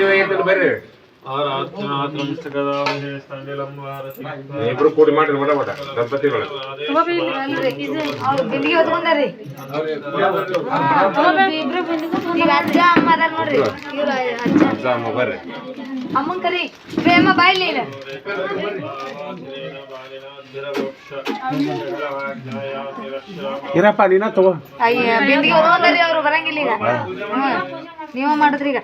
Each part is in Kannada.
ಮದುವೆ ಆಗೈತಲ್ಲ ಬರ್ರಿ. ಇಬ್ರು ಕೂಡಿ ಮಾಡ್ರಿ ಬಡ ಬಡ ದಂಪತಿಗಳು. ಅಜ್ಜ ಅಮ್ಮ ಬರ್ರಿ. ಅಮ್ಮನ್ ಕರಿ ಪ್ರೇಮ ಬಾಯ್ಲಿ ಇರಪ್ಪ ನೀನ ತಗೋ. ಅಯ್ಯ ಬಿಂದಿಗೆ ಓದೋದರಿ ಅವ್ರು ಬರಂಗಿಲ್ಲ ಈಗ. ನೀವು ಮಾಡಿದ್ರಿ ಈಗ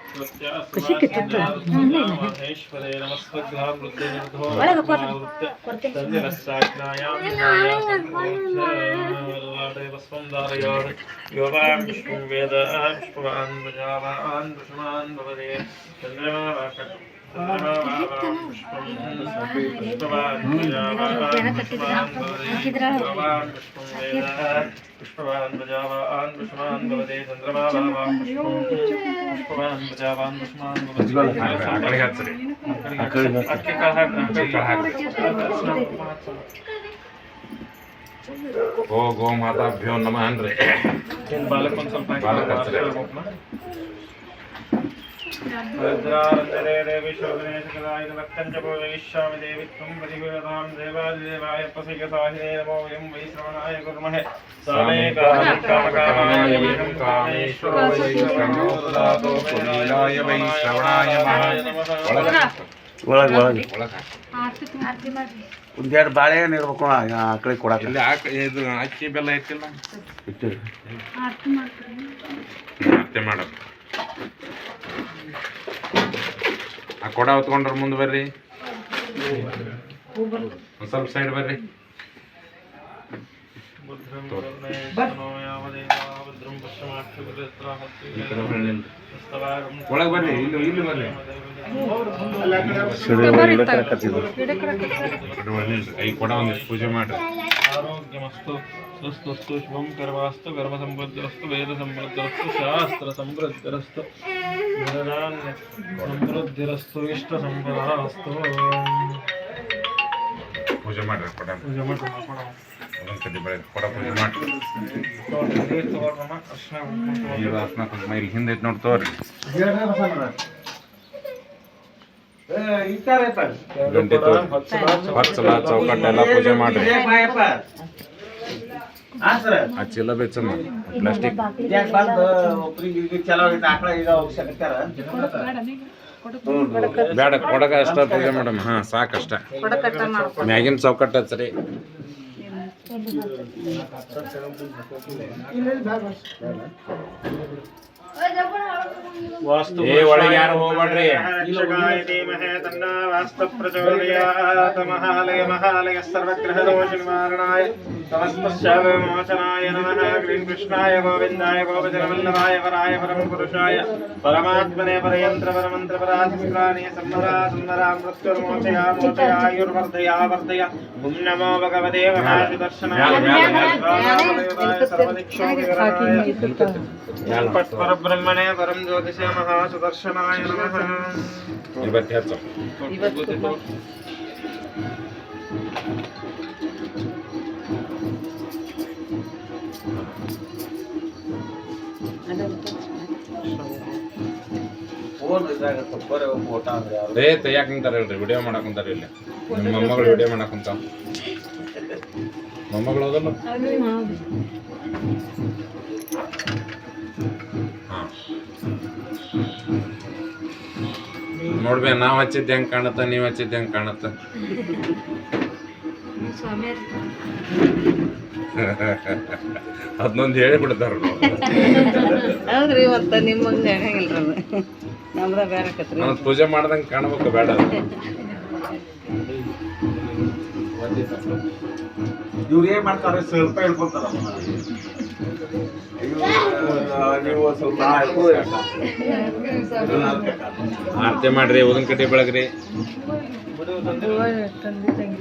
पुष्पवान् प्रजावान् पुष्पवान् भवते चन्द्रमा पुष्पवान् प्रजावान् पुष्पवान् गो गो माताभ्यो नमः अन्रे बालक ಸ್ವಲ್ಪ रुद्रारंजने देवी शोभने सकलाय नमक्कंच भविष्यामि देवी त्वं परिवेदां देवादिदेवाय प्रसिद्धसाहिने नमो वयं वै श्रवणाय कुर्महे सामे कामकामाय वयं कामेश्वरो वै नमो ददातो पुनीलाय वै श्रवणाय नमः ಒಳಗೆ ಒಳಗೆ ಆರತಿ ಮಾಡ್ರಿ. ಒಂದೆರಡು ಬಾಳೆಹಣ್ಣು ಇರ್ಬೇಕು ಆ ಕಡೆ ಕೊಡಕ್ಕೆ. ಇಲ್ಲಿ ಇದು ಅಕ್ಕಿ ಬೆಲ್ಲ ಐತಿಲ್ಲ ಅರ್ತೆ ಮಾಡೋದು. ಆ ಕೊಡ ಹೊತ್ಕೊಂಡ್ರ ಮುಂದೆ ಬರ್ರಿ, ಒಂದು ಸ್ವಲ್ಪ ಸೈಡ್ ಬರ್ರಿ. ಒಳಗೆ ಬರ್ರಿ, ಇಲ್ಲಿ ಇಲ್ಲಿ ಬರ್ರಿ. ಈ ಕೊಡ ಒಂದಿಷ್ಟು ಪೂಜೆ ಮಾಡ್ರಿ. ಆರೋಗ್ಯಮಸ್ತು ಸ್ವಸ್ಥಸ್ತು ಶುಭಂ ಕರ್ವಾಸ್ತು ಗರ್ಭ ಸಮೃದ್ಧಿರಸ್ತು ವೇದ ಸಮೃದ್ಧಿರಸ್ತು ಶಾಸ್ತ್ರ ಸಮೃದ್ಧಿರಸ್ತು ಧನಧಾನ್ಯ ಸಮೃದ್ಧಿರಸ್ತು ಇಷ್ಟ ಸಂಪದಾಸ್ತು. ಪೂಜೆ ಮಾಡ್ರಿ ಕೊಡ ಪೂಜೆ ಮಾಡಿ ಒಂದೊಂದು ಕಡ್ಡಿ ಬೆಳೆ ಕೊಡ ಪೂಜೆ ಮಾಡ್ರಿ. ಇದು ಅರ್ಶಿನ ಕುಂಕುಮ ಇಲ್ಲಿ ಹಿಂದೆ ಐತೆ ನೋಡಿ ತೋರಿ. ಗಂಟೆ ತೋರಿ ಹೊಚ್ಚಲ ಚೌಕಟ್ಟ ಎಲ್ಲ ಪೂಜೆ ಮಾಡ್ರಿ. ಆ ಚೀಲ ಬೇಚಮ್ಮ ಪ್ಲಾಸ್ಟಿಕ್ ಬೇಡ, ಕೊಡಗ ಅಷ್ಟ ಪೂಜೆ ಮೇಡಮ್. ಹಾ ಸಾಕಷ್ಟ. ಮ್ಯಾಗಿನ ಚೌಕಟ್ಟ ಹಚ್ರಿ. ಏ ಒಳಗೆ ಯಾರು ಹೋಗ್ಬೇಡ್ರಿ. ಮಹಾಲಯ ಮಹಾಲಯ ಸರ್ವಗ್ರಹ ದೋಷ ನಿವಾರಣಾಯ ಸಮಸ್ತಶಾಪವಿಮೋಚನಾಯ ನಮಃ. ಕ್ರೀಂ ಕೃಷ್ಣಾಯ ಗೋವಿಂದಾಯ ಗೋಪಜನವಲ್ಲಭಾಯ ವರಾಯ ಪರಮ ಪುರುಷಾಯ ಪರಮಾತ್ಮನೆ ಪರಯಂತ್ರ ಪರಮಂತ್ರ ಪರಾಧಿಸ್ರಾಣಿ ಸಂವರ ಸಂವರ ಮೃತ್ಯುರ್ಮೋಚಯ ಮೋಚಯ ಆಯುರ್ವರ್ಧಯ ವರ್ಧಯ. ಓಂ ನಮೋ ಭಗವತೆ ಮಹಾಸುದರ್ಶನಾಯ ಪರಬ್ರಹ್ಮಣೇ ಪರಂ ಜ್ಯೋತಿಷ ಮಹಾಸುದರ್ಶನಾಯ ನಮಃ. ಇವತ್ತು ಹೆಚ್ಚು ತೆಗಿಯಾಕ ಕುಂತಾರ ಹೇಳ್ರಿ, ವಿಡಿಯೋ ಮಾಡಕ್ ಕುಂತಾರ. ಇಲ್ಲಿ ನಿಮ್ಮ ಮೊಮ್ಮಗಳು ವಿಡಿಯೋ ಮಾಡಕ್ ಕುಂತಾವ. ಮೊಮ್ಮಗಳು ಹೋದಲ್ಲ. ನೋಡ್ಬೇ, ನಾವ್ ಹಚ್ಚಿದ್ದೆ ಹೆಂಗ್ ಕಾಣುತ್ತ, ನೀವ್ ಹಚ್ಚಿದ್ದೆ ಹೆಂಗ್ ಕಾಣುತ್ತ. ಅದನ್ನೊಂದು ಹೇಳಿ ಬಿಡ್ತಾರ. ಹೌದ್ರಿ, ಮತ್ತೆ ನಿಮ್ಮಂಗೆ ಹೇಳಂಗಿಲ್ರಿ, ನಮ್ದ ಬೇರೆ ಕತ್ರಿ. ನಾವು ಪೂಜೆ ಮಾಡ್ದಂಗೆ ಕಾಣ್ಬೇಕು, ಬೇಡ. ಇವ್ರು ಏನ್ ಮಾಡ್ತಾರೆ, ಸ್ವಲ್ಪ ಹೇಳ್ಕೊಂತಾರ. ನೀವು ಸ್ವಲ್ಪ ಆರತಿ ಮಾಡ್ರಿ, ಉದಿನ ಕಡ್ಡಿ ಬೆಳಗ್ರಿ.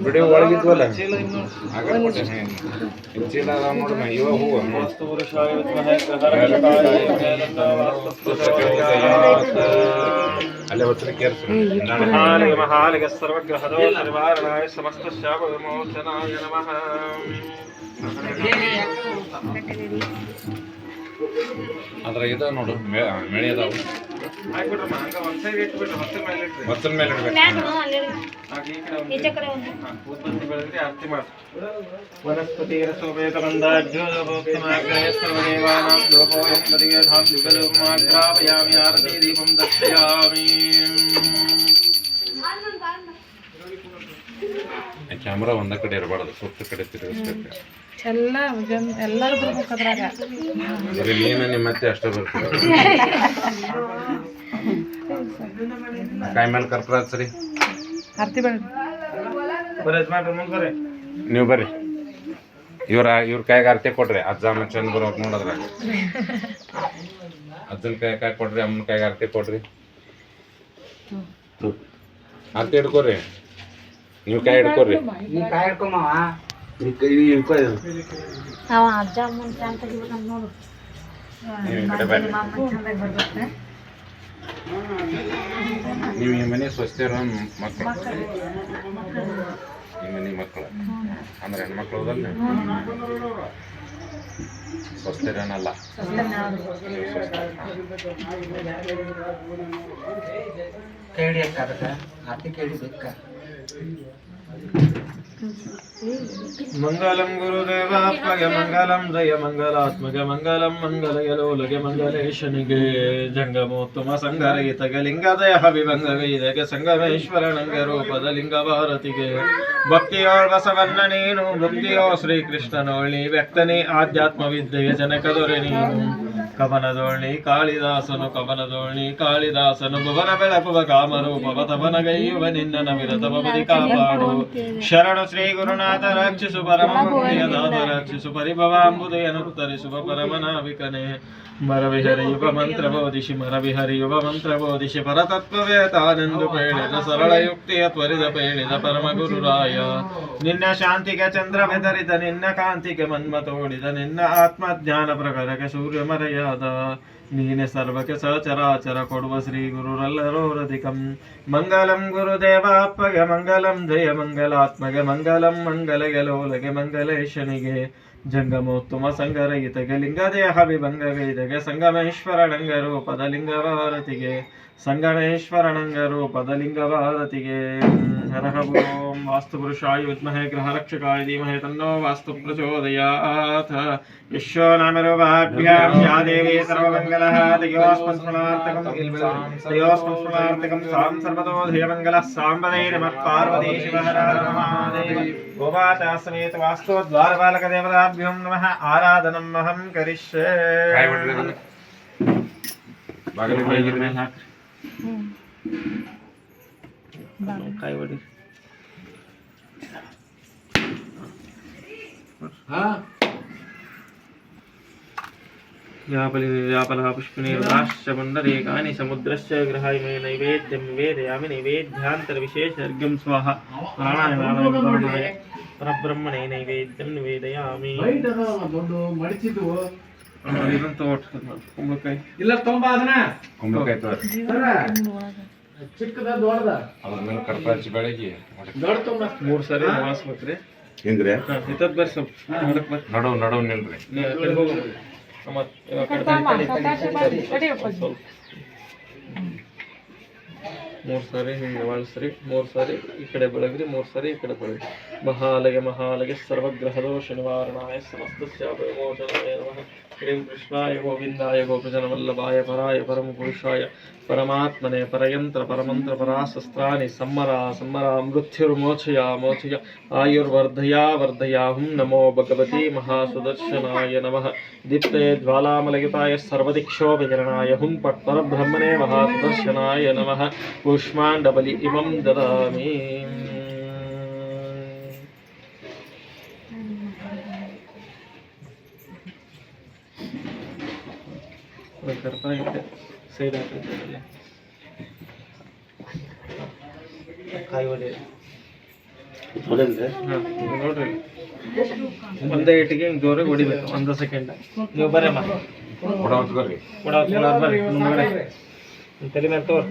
ವಿಡಿಯೋ ಒಳಗಿದ್ವಲ್ಲ ಚೀಲ ನೋಡ್ರಿ. ಇವ ಹೂವು ಅಲ್ಲೇ ಹೊತ್ತಿನ ಕೇರ್ಸಿ. ಮಹಾಲಿಂಗ ಸರ್ವಗ್ರಹ ದೋಷ ನಿವಾರಣಾಯ ಸಮಸ್ತ ಶಾಪ ವಿಮೋಚನಾಯ ನಮಃ. ಅದ್ರ ಇದು ನೋಡು ಮೇಳೆ ಅದಾವು ಹಾಕ್ಬಿಟ್ರಮ್ಮ ಹಂಗ ಒಂದ್ ಸೈಡ್ ಇಟ್ಬಿಟ್ರೆ ಮತ್ತೆ ಮೇಲೆ ಇಟ್ರಿ ಮತ್ತೊಂದ ಮೇಲೆ ಇಡ್ಬೇಕು ಹಾಗೆ ಈ ಕಡೆ ಒಂದು ಉದ್ಬತ್ತಿ ಬೆಳೆದ್ರಿ ಆರತಿ ಮಾಡಿ ವನಸ್ಪತಿ ರಸೋಪೇತ ಬಂದಾಢ್ಯೋ ಲೋಕೋಕ್ತಮಾಗ್ರಯ ಸರ್ವದೇವಾನಾಂ ಲೋಕೋಯಂ ಬದಿಗೆ ಧಾತ್ಯುಗಲೋಕಮಾಗ್ರಾಪಯಾಮಿ ಆರತಿ ದೀಪಂ ದರ್ಶಯಾಮಿ ಕ್ಯಾಮ್ರಾ ಒಂದ ಕಡೆ ಇರಬಾರ್ದು ಸುತ್ತ ಕಡೆ ತಿರುಗಿಸ್ಬೇಕು ಎಲ್ಲರೂ ಬರ್ಬೇಕು ಅದ್ರಾಗ ಬರೀ ನೀನು ನಿಮ್ಮ ಮತ್ತೆ ಅಷ್ಟೇ ಬರ್ತೀವಿ ಕಾಯಿ ಮೇಲೆ ಕರ್ಪೂರ ಸರಿ ಆರತಿ ಬೇಡ ಬರೀ ಮಾಡ್ರಿ ಮುಂದೆ ಬರ್ರಿ ನೀವು ಬರ್ರಿ ಇವ್ರ ಕೈಗೆ ಅರ್ತೆ ಕೊಡ್ರಿ ಅಜ್ಜ ಅಮ್ಮ ಚಂದ ಬರ್ಬೇಕು ನೋಡದ್ರ ಅಜ್ಜನ ಕೈ ಕೊಡ್ರಿ ಅಮ್ಮನ ಕೈಗೆ ಅರ್ತೆ ಕೊಡ್ರಿ ಅರ್ತೆ ಹಿಡ್ಕೊರಿ ನೀವು ಕೈ ಹಿಡ್ಕೊರಿ ಅವ ಅಜ್ಜ ಅಮ್ಮನ ಚಾನ್ ತೆಗಿಬೇಕಂತ ನೋಡು ನೀವು ಈ ಕಡೆ ಬರ್ರಿ ಚಂದಾಗಿ ಬರ್ಬೇಕು ನೀವು ಈ ಮನೆ ಸ್ವಸ್ಥಿರೋ ಮಕ್ಕಳು ಈ ಮನೆ ಮಕ್ಕಳು ಅಂದ್ರೆ ಹೆಣ್ಮಕ್ಳು ಹೋದಲ್ಲ ಸ್ವಸ್ಥಿರನಲ್ಲ ಮಂಗಲಂ ಗುರುದೇವಾತ್ಮಗೆ ಮಂಗಲಂ ಜಯ ಮಂಗಲಾತ್ಮಗೆ ಮಂಗಲಂ ಮಂಗಲಯಲೋಲಗೆ ಮಂಗಲೇಶನಿಗೆ ಜಂಗಮೋತ್ತಮ ಸಂಗರಹಿತಗೆ ಲಿಂಗದಯ ಹವಿಭಂಗಗೈದಗೆ ಸಂಗಮೇಶ್ವರನಂಗೆ ರೂಪದ ಲಿಂಗ ಭಾರತಿಗೆ ಭಕ್ತಿಯೋಳ್ ಬಸವನ್ನ ನೀನು ಭಕ್ತಿಯೋ ಶ್ರೀಕೃಷ್ಣನೋಳ್ ನೀ ವ್ಯಕ್ತನೇ ಆಧ್ಯಾತ್ಮ ವಿದ್ಯೆಗೆ ಜನಕದೊರೆ ನೀನು ಕವನದೋಳ್ನಿ ಕಾಳಿದಾಸನು ಕವನದೋಳ್ನಿ ಕಾಳಿದಾಸನು ಭುವನ ಬೆಳಕುವ ಕಾಮರೂಪವ ತವನಗೈಯುವ ನಿನ್ನ ವಿರತ ಭವತಿ ಕಾಪಾಡು ಶರಣು ಶ್ರೀ ಗುರುನಾಥ ರಕ್ಷಿಸು ಪರಮ ಭಕ್ತಿಯದಾದ ರಕ್ಷಿಸು ಪರಿಭವಾಂಬುದಯನುತ್ತರಿಸುವ ಪರಮನಾವಿಕನೇ ಮರವಿಹರಿಯುವ ಮಂತ್ರ ಬೋಧಿಸಿ ಮರವಿಹರಿಯುವ ಮಂತ್ರ ಬೋಧಿಸಿ ಪರತತ್ವವೇ ತಾನೆಂದು ಪೇಳಿದ ಸರಳ ಯುಕ್ತಿಯ ತ್ವರಿತ ಪೇಳಿದ ಪರಮ ಗುರುರಾಯ ನಿನ್ನ ಶಾಂತಿಗೆ ಚಂದ್ರ ಬೆದರಿದ ನಿನ್ನ ಕಾಂತಿಗೆ ಮನ್ಮ ತೋಡಿದ ನಿನ್ನ ಆತ್ಮಜ್ಞಾನ ಪ್ರಕಾರಕ್ಕೆ ಸೂರ್ಯ ಮರೆಯಾದ ನೀನೆ ಸರ್ವಕ್ಕೆ ಸಚರಾಚರ ಕೊಡುವ ಶ್ರೀ ಗುರುರಲ್ಲರೋ ರಧಿಕಂ ಮಂಗಲಂ ಗುರುದೇವಾಪ್ಪಗೆ ಮಂಗಲಂ ಜಯ ಮಂಗಲಾತ್ಮಗೆ ಮಂಗಲಂ ಮಂಗಲಗೆ ಲೋಲಗೆ ಮಂಗಲೇಶನಿಗೆ ಜಂಗಮೋತ್ತಮ ಸಂಗರಹಿತಗೆ ಲಿಂಗದೇಹ ವಿಭಂಗಗೈದಗೆ ಸಂಗಮೇಶ್ವರನಂಗ ರೂಪದ ಲಿಂಗಭಾರತಿಗೆ ಸಂಗಮೇಶ್ವರನಂಗ ರೂಪದ ಲಿಂಗಭಾರತಿಗೆ ಹರಹ ಓಂ ವಾಸ್ತುಪುರುಷಾಯ ವಿದ್ಮಹೇ ಗ್ರಹರಕ್ಷಕಾಯ ಧೀಮಹಿ ತನ್ನೋ ವಾಸ್ತು ಪ್ರಚೋದಯಾತ್ ಯಶೋ ನಾಮರೂಪಾಭ್ಯಾಂ ಯಾ ದೇವಿ ಸರ್ವಮಂಗಲಃ ತಯೋಸ್ಮಸ್ಮೃತಾರ್ಥಕಂ ಸಾಂ ಸರ್ವತೋ ಧೀರಮಂಗಲಃ ಸಾಂಬದೈರ್ಮತ್ಪಾರ್ವತೀ ಶಿವಹರ ಮಹಾದೇವ ಗೋಮಾತಾಸಮೇತ ವಾಸ್ತೋ ದ್ವಾರಪಾಲಕ ದೇವತಾಭ್ಯೋ ನಮಃ ಆರಾಧನಂ ಅಹಂ ಕರಿಷ್ಯೆ ಕಾಯಿ ಬಿಡ್ರಿ ಅದನ್ನ. ಬಾಗಿಲು ಬೆಳಗಿನ ಮೇಲೆ ಹಾಕ್ರಿ ಕಾಯಿ ಹೊಡಿ व्यापलः पुष्पिनीर्वाश्च पुण्डरीकानि समुद्रश्च गृहाय मे नैवेद्यं निवेदयामि नैवेद्यान्तरविशेषर्घ्यं स्वाहा प्राणायामाय परब्रह्मणे नैवेद्यं निवेदयामि ಕುಂಬಳಕಾಯಿ ಇಲ್ಲ ತೊಂಬ ಅದನ್ನ ಕುಂಬಳಕಾಯಿ ತೋರಿ ಚಿಕ್ಕದ ದೊಡ್ಡದ ಅದ್ರ ಮೇಲೆ ಕರ್ಪೂರ ಹಚ್ಚಿ ಬೆಳಗ್ಗೆ ದೊಡ್ಡ ತೊಂಬ 3 ಸರಿ ವಾಸ್ಬೇಕ್ರಿ ಹಿಂಗ್ರಿ ಇತ್ತದ್ ಬರ್ರಿ ಸ್ವಲ್ಪ ಹೊರಕ್ ಬರ್ರಿ ನಡು ನಿಲ್ರಿ ಮೂರು ಸಾರಿ ಹಿಂಗೆ ವಾಳಿಸ್ರಿ 3 ಸಾರಿ ಈ ಕಡೆ ಬೆಳಗ್ರಿ 3 ಸಾರಿ ಈ ಕಡೆ ಬೆಳಗ್ರಿ ಮಹಾಲಗೆ ಸರ್ವಗ್ರಹ ದೋಷ ನಿವಾರಣಾಯ ಸಮಸ್ತಸ್ಯ ವಿಮೋಚನಾಯ ನಮಃ ಶ್ರೀಂ ಕೃಷ್ಣಾಯ ಗೋವಿಂದಾಯ ಗೋಪಜನವಲ್ಲಭಾಯ ಪರಾಯ ಪರಮ ಪುರುಷಾಯ ಪರಮಾತ್ಮನೆ ಪರಯಂತ್ರ ಪರಮಂತ್ರ ಪರಾಶಸ್ತ್ರಾಣಿ ಸಂಮರ ಮೃತ್ಯುರ್ಮೋಚಯ ಆಯುರ್ವರ್ಧಯಾಹುಂ ನಮೋ ಭಗವತಿ ಮಹಾಸುದರ್ಶನಾಯ ನಮಃ ದೀಪ್ತೆ ಜ್ವಾಲಾಮಲಗಿತಾಯ ಸರ್ವದಿಕ್ಷೋಭಿಕರಣಾಯ ಹುಂ ಪಟ್ ಪರಬ್ರಹ್ಮಣೇ ಮಹಾಸುದರ್ಶನಾಯ ನಮಃ ಕೂಷ್ಮಾಂಡಬಲಿ ಇಮಂ ದದಾಮಿ ಕರ್ಪಾಯಿತೆ ಸೈಡ್ ಹಾಕಿರ್ತೀರಲ್ಲ ಕಾಯಿ ಹೊಡೆ ಹಾಂ ನೋಡ್ರಿ ಒಂದೇ ಏಟಿಗೆ ಹಿಂಗೆ ಜೋರಾಗಿ ಹೊಡಿಬೇಕು 1 ಸೆಕೆಂಡ್ ನೀವು ಬರ್ರಮ್ಮ ಕೊಡೋದ್ರಿ ಬರ್ರಿ ಮುಂದ್ಗಡೆ ತಲೆ ಮೇಲೆ ತೋರ್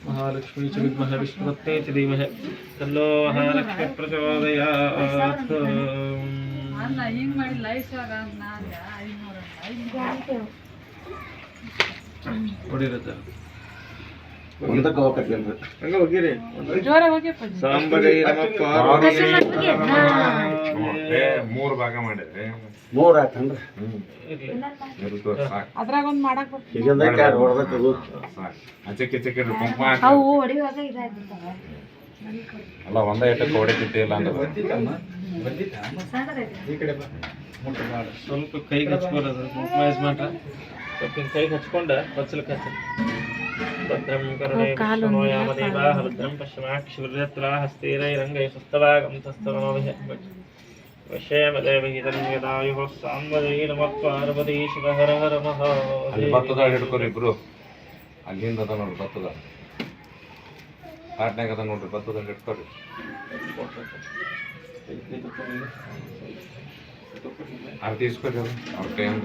ಮಹಾಲಕ್ಷ್ಮೀ ಚ ವಿದ್ಮಹೇ ವಿಷ್ಣುಪತ್ನೇ ಚ ಧೀಮಹಿ ತನ್ನೋ ಮಹಾಲಕ್ಷ್ಮೀ ಪ್ರಚೋದಯಾತ್ ಒಂದಕ್ಕೆ ಹೋಗಕ್ಕೆ ಹಂಗ ಹೋಗಿರಿ ಜೋರಾಗಿ ಹೋಗ್ಯಪ್ಪ. ಸಾಂಬರೇ ನಮಃ ಪಾರ್ವತಿ 3 ಭಾಗ ಮಾಡಿದ್ರಿ. 3 ಆಯ್ತಂದ್ರೆ ಸಾಕು ಅದ್ರಾಗ ಒಂದ್ ಮಾಡಕ್ ಬರ್ತದೆ. ಈಗಿಂದ ಕಾರ್ ಹೊಡೆದಕ್ಕೆ ಅಚಕ್ಕೆ ಚಕ್ಕೆ ಕುಂಕುಮ ಅವು ಹೊಡಿವಾಗ ಇದಾಗ್ಬಿಡ್ತಾವ. ಅಲ್ಲ ಒಂದೇ ಇಟ್ಟಕ್ಕೆ ಹೊಡಿತಿದ್ದಿಲ್ಲ ಅಂದ್ರೆ ಈ ಕಡೆ ಬಾ ಸ್ವಲ್ಪ ಕೈಗೆ ಹಚ್ಕೊಳ್ಳೋದು ಕುಂಕುಮ ಯೂಸ್ ಮಾಡ್ರ ಸ್ವಲ್ಪ ಕೈಗೆ ಹಚ್ಕೊಂಡ ಬಚ್ಚಲಕ್ಕೆ ಹಚ್ಚ ಭದ್ರಂ ಕರುಣೆ ವಿಷ್ಣುಯಾಮದೇವ ಭದ್ರಂ ಪಶ್ಚಿಮಾಕ್ಷಿವೃತ್ರ ಹಸ್ತೈರೈರಂಗೈ ಸುಸ್ತವಾಗಂ ತಸ್ತವನೋಭಿಃ ವಶ್ಯೇಮದೇವಹಿ ತನ್ಯದಾಯುಃ ಸಾಂಬರೇ ನಮಃ ಪಾರ್ವತಿ ಶಿವ ಹರ ಹರ ಅಲ್ಲಿ ಮಹಾದೇವ ಭತ್ತದ ಹಿಡ್ಕೊರಿ ಇಬ್ರು ಅಲ್ಲಿಂದ ಅದ ನೋಡ್ರಿ ಭತ್ತದ ಪಾಟ್ನಾಗ ಅದ ನೋಡ್ರಿ ಭತ್ತದ ಹಿಡ್ಕೊರಿ ಆರತಿ ಇಸ್ಕೊರಿ ಅವ್ರ ಕೈಯಿಂದ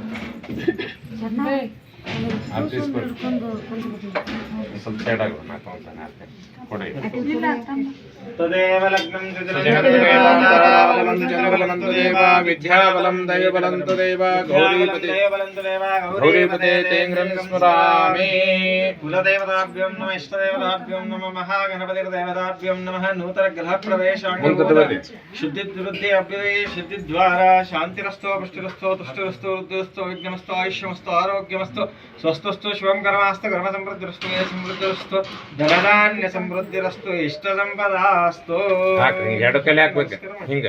ಆರತಿ ಇಸ್ಕೊರಿ ಸ್ವಲ್ಪ ಸೈಡ್ ಆಗ ನಾಲ್ಕು ಅಂತಾನೆ ಆರತಿ ಕೊಡಿ ತದೇವ ಲಗ್ನಂ ಜಗದಗಲಂತು ದೇವ ವಿದ್ಯಾಬಲಂ ದೈವಬಲಂ ತದೇವ ಗೌರೀಪತೆ ತೇಂಗ್ರಂ ಸ್ಮರಾಮಿ ಕುಲದೇವತಾಭ್ಯಂ ನಮಃ ಇಷ್ಟದೇವತಾಭ್ಯಂ ನಮಃ ಮಹಾಗಣಪತಿರ್ದೇವತಾಭ್ಯಂ ನಮಃ ನೂತನ ಗೃಹ ಪ್ರವೇಶಾಂಗ ಶುದ್ಧಿವೃದ್ಧಿ ಅಭ್ಯುದಯ ಸಿದ್ಧಿದ್ವಾರ ಶಾಂತಿರಸ್ತೋ ಪುಷ್ಟಿರಸ್ತೋ ತುಷ್ಟಿರಸ್ತೋ ವೃದ್ಧಿರಸ್ತೋ ವಿಘ್ನಮಸ್ತೋ ಆಯುಷ್ಯಮಸ್ತೋ ಆರೋಗ್ಯಮಸ್ತೋ ಸ್ವಸ್ಥಸ್ತೋ ಶಿವಂ ಕರ್ಮಾಸ್ತು ಕರ್ಮ ಸಮೃದ್ಧಿರಸ್ತು ಸಮೃದ್ಧಿರಸ್ತು ಧನಧಾನ್ಯ ಸಮೃದ್ಧಿರಸ್ತು ಇಷ್ಟ ಸಂಪದಾಸ್ತು ಹಾಕ್ರಿ ಎರಡು ಕಲೆ ಹಾಕ್ಬೇಕು ಹಿಂಗ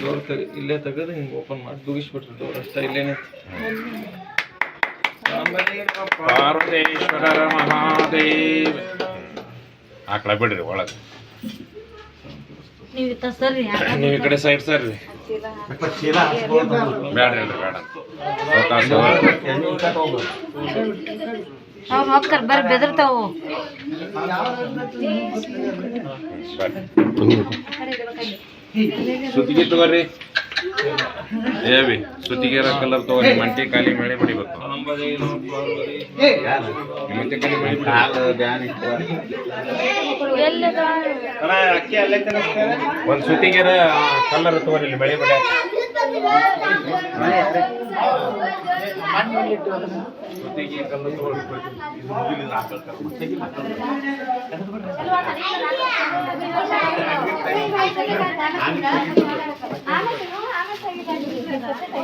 ಡೋರ್ ಇಲ್ಲೇ ತೆಗೆದು ಹಿಂಗೆ ಓಪನ್ ಮಾಡಿ ದುಗಿಸ್ಬಿಟ್ರು ಡೋರ್ ಅಷ್ಟೇ ಇಲ್ಲೇನೆ ಪಾರ್ವತೇಶ್ವರರ ಮಹಾದೇವ ಆಕಳ ಬಿಡ್ರಿ ಒಳಗೆ ನೀವು ಸರ್ರಿ ನೀವು ಈ ಕಡೆ ಸೈಡ್ ಸರ್ರಿ ಬೇಡ ಹೇಳ್ರಿ ಬೇಡ ಅವ್ರು ಹೋಗ್ತಾರ ಬರ್ರಿ ಬೆದರ್ತಾವು. ಸುತ್ತಿಗೆ ತಗೋರಿ ಏವಿ ಸುತ್ತಿಗೆ ಕಲರ್ ತಗೋರಿ ಮಂಟಿ ಖಾಲಿ ಮಳೆ ಬಿಡಿಬೇಕು ಮಂಟಿ ಖಾಲಿ ಮಳೆ ಬಿಡಿ ಅಕ್ಕಿ ಅಲ್ಲೇ ತಿನ್ನಿಸ್ತೇವೆ ಒಂದು ಸುತ್ತಿಗೆರ ಕಲರ್ ತಗೋರಿ ಇಲ್ಲಿ ಮಳೆ ಬಿಡ ಸುತ್ತಿಗೆ ಕಲರ್ ತಗೋರಿ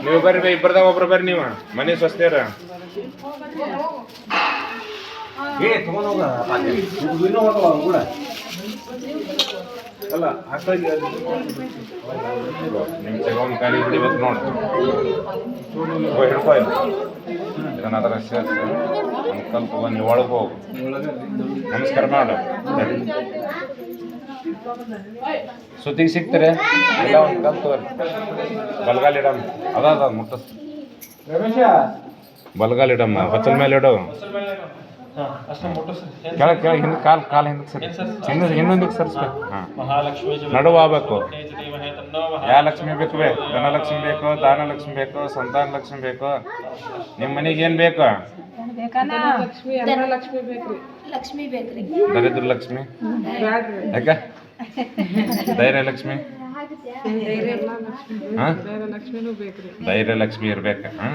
ನೀವು ಬರ್ರಿ ಇಬ್ಬರದಾಗ ಒಬ್ರು ಬರ್ರಿ ನೀವು ಮನೆ ಸ್ವಸ್ಥರ ಅಲ್ಲ ಹಾಗಾಗಿ ನಿಮ್ಮ ತಗೊಂಡು ಖಾಲಿ ಬಿಡಿಬೇಕು ನೋಡಿ ಹಿಡ್ಕೊ ಇದನ್ನ ಅದರ ಸೇರಿಸಿ ಅಂಕಲ್ ತಗೊಂಡು ನೀವು ಒಳಗೆ ಹೋಗು ನಮಸ್ಕಾರ ಮಾಡು ಸುತ್ತಿಗೆ ಸಿಗ್ತಾರೆ ಎಲ್ಲ ಒಂದು ಕಲ್ ತಗೋರಿ ಬಲ್ಗಾಲ್ ಇಡಮ್ಮ ಅದ ಮುಟ್ಟಸ್ ಬಲ್ಗಾಲ್ ಇಡಮ್ಮ ಹೊಚ್ಚಲ್ ಮೇಲೆ ಇಡು ಕೆಳಗೆ ಕೆಳಗೆ ಹಿಂದೆ ಕಾಲು ಹಿಂದಕ್ಕೆ ಸರಿ ಇನ್ನೊಂದಕ್ಕೆ ಸರಿಸ್ಬೇಕು ಹಾಂ ನಡುವು ಆಗ್ಬೇಕು ಯಾವ ಲಕ್ಷ್ಮಿ ಬೇಕು ಧನಲಕ್ಷ್ಮಿ ಬೇಕು ದಾನಲಕ್ಷ್ಮಿ ಬೇಕು ಸಂತಾನ ಲಕ್ಷ್ಮಿ ಬೇಕು ನಿಮ್ಮ ಮನೆಗೆ ಏನು ಬೇಕು ಲಕ್ಷ್ಮಿ ಬೇಕ್ರಿ. ದರಿದ್ರ ಲಕ್ಷ್ಮಿ ಯಾಕ ಧೈರ್ಯ ಲಕ್ಷ್ಮಿ ಹಾಂ ಧೈರ್ಯ ಲಕ್ಷ್ಮಿ ಇರ್ಬೇಕು ಹಾಂ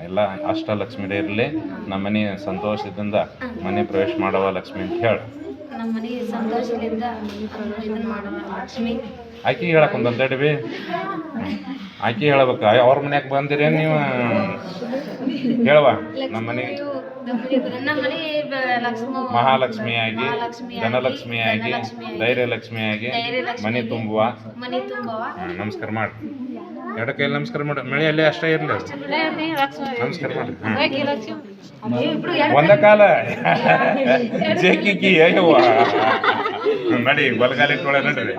ಎಲ್ಲ ಅಷ್ಟಲಕ್ಷ್ಮಿ ಇರಲಿ ನಮ್ಮ ಮನೆ ಸಂತೋಷದಿಂದ ಮನೆ ಪ್ರವೇಶ ಮಾಡವ ಲಕ್ಷ್ಮಿ ಅಂತ ಹೇಳಿ ನಮ್ಮ ಮನೆಗೆ ಸಂತೋಷದಿಂದ ಇದನ್ನ ಮಾಡುವ ಲಕ್ಷ್ಮಿ. ಆಕಿ ಹೇಳಕ್ ಒಂದು ಅಂತೇಳಿ ಆಕಿ ಹೇಳ್ಬೇಕು ಅವ್ರ ಮನ್ಯಾಗ ಬಂದಿರಿ ನೀವು ಹೇಳುವ ನಮ್ಮ ಮನೆ ನಮ್ಮ ಮನೆ ಮಹಾಲಕ್ಷ್ಮಿಯಾಗಿ ಧನಲಕ್ಷ್ಮಿಯಾಗಿ ಧೈರ್ಯ ಲಕ್ಷ್ಮಿಯಾಗಿ ಮನೆ ತುಂಬುವ ಮನೆ ತುಂಬವ ನಮಸ್ಕಾರ ಮಾಡಿ ಎರಡು ಕೈಯಲ್ಲಿ ನಮಸ್ಕಾರ ಮಾಡಿ ಮಳೆ ಅಲ್ಲೇ ಅಷ್ಟೇ ಇರಲಿ ನಮಸ್ಕಾರ ಮಾಡಿ ಒಂದ ಕಾಲ ಜೇಕಿ ಅಯ್ಯವ್ವ ನಡಿ ಬಲಗಾಲ ಇಟ್ಕೊಳ ನಡ್ರಿ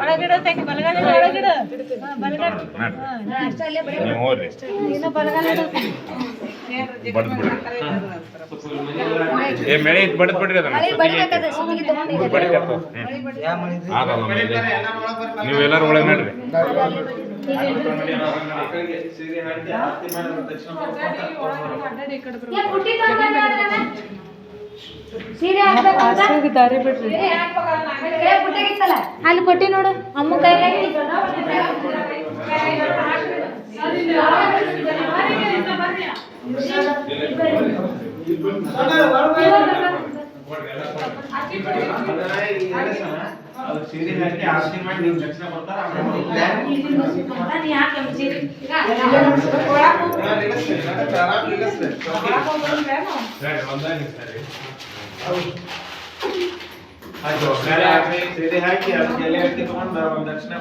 ನೀವು ಹೋಗ್ರಿ ಬಡ್ದು ಬಿಡ್ರಿ ಏ ಮಳೆ ಇತ್ತು ಬಡ್ದು ಬಿಡ್ರಿ ಅದನ್ನ ಆಗಲ್ಲ ಮೇಲೆ ನೀವು ಎಲ್ಲರೂ ಒಳಗೆ ನಡ್ರಿ ದಾರಿ ಬಿಡ್ರಿ ಅಲ್ಲಿ ಕೊಟ್ಟಿ ನೋಡು ಅಮ್ಮ ಕೈ ಅದು ಸೀರೆ ಹಾಕಿ ಆರತಿ ಮಾಡಿ ನೀವು ದಕ್ಷಿಣ ಕೊಡ್ತಾರ ಸೀರೆ ಹಾಕಿ ಅದಕ್ಕೆ ಎಲೆ ಅಡಿಕೆ ತಗೊಂಡು ಒಂದು ದಕ್ಷಿಣ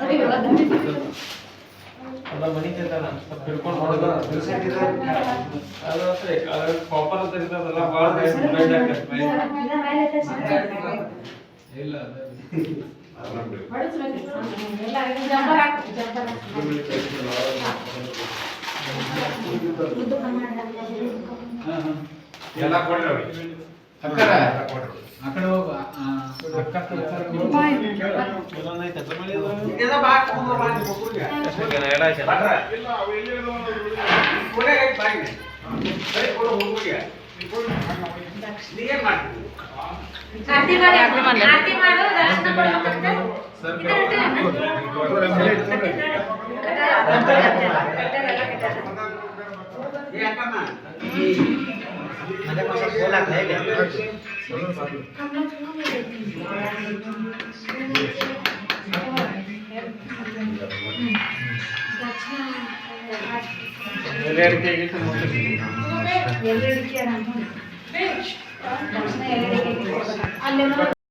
ಅದ ಮನಿತೈತಲ್ಲ ಸ್ವಲ್ಪ ಹಿಡ್ಕೊಂಡು ಹೊಡೆದ ಅದು ಕಾಪರ್ ಅಂತ ಇರ್ತದಲ್ಲ ಭಾಳ ಬೆಂಡ್ ಆಗ್ತದೆ ಇಲ್ಲ ಎಲ್ಲ ಕೊಡ್ರಿ ಅವ್ರಿಗೆ ಆ ಕಡೆ ಹೋಗ ಆರತಿ ಮಾಡು ದರ್ಶನ ಕೊಡ್ಬೇಕಂತೆ ಎಲ್ಲರಿಗೂ ಅಲ್ಲೇ